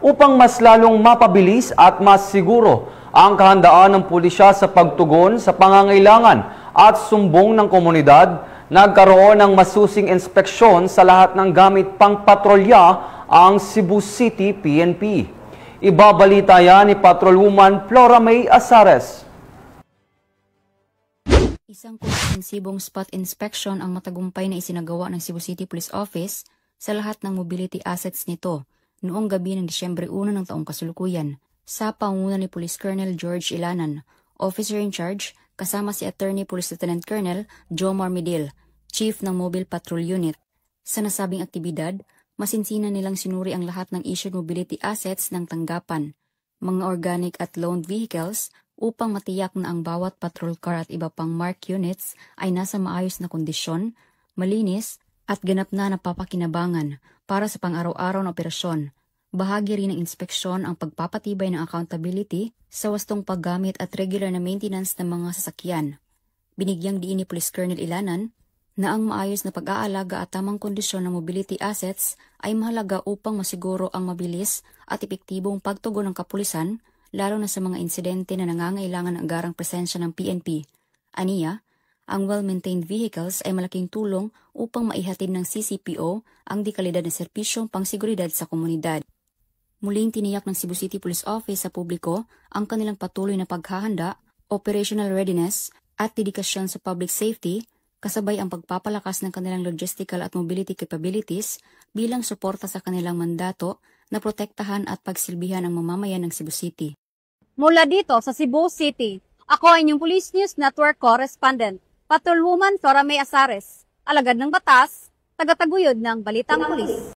upang mas lalong mapabilis at mas siguro ang kahandaan ng pulisya sa pagtugon sa pangangailangan at sumbong ng komunidad. Nagkaroon ng masusing inspeksyon sa lahat ng gamit pang patrolya ang Cebu City PNP. Ibabalita yan ni Patrolwoman Flora May Azares. Isang komprehensibong spot inspection ang matagumpay na isinagawa ng Cebu City Police Office sa lahat ng mobility assets nito noong gabi ng Disyembre 1 ng taong kasalukuyan sa pangunguna ni Police Colonel George Ilanan, Officer in Charge, kasama si Attorney Police Lieutenant Colonel Jomar Medil, Chief ng Mobile Patrol Unit. Sa nasabing aktibidad, masinsinan nilang sinuri ang lahat ng issued mobility assets ng tanggapan, mga organic at loaned vehicles, upang matiyak na ang bawat patrol car at iba pang mark units ay nasa maayos na kondisyon, malinis at ganap na napapakinabangan para sa pang-araw-araw na operasyon. Bahagi rin ng inspeksyon ang pagpapatibay ng accountability sa wastong paggamit at regular na maintenance ng mga sasakyan. Binigyang diin ni Police Colonel Ilanan na ang maayos na pag-aalaga at tamang kondisyon ng mobility assets ay mahalaga upang masiguro ang mabilis at epektibong pagtugon ng kapulisan lalo na sa mga insidente na nangangailangan ng agarang presensya ng PNP. Aniya, ang well-maintained vehicles ay malaking tulong upang maihatid ng CCPO ang dekalidad na serbisyong pangseguridad sa komunidad. Muling tiniyak ng Cebu City Police Office sa publiko ang kanilang patuloy na paghahanda, operational readiness at dedikasyon sa public safety, kasabay ang pagpapalakas ng kanilang logistical at mobility capabilities bilang suporta sa kanilang mandato na protektahan at pagsilbihan ang mamamayan ng Cebu City. Mula dito sa Cebu City, ako ay inyong Police News Network Correspondent, Patrolwoman Flora May Azares, alagad ng batas, tagataguyod ng Balitang Pulis.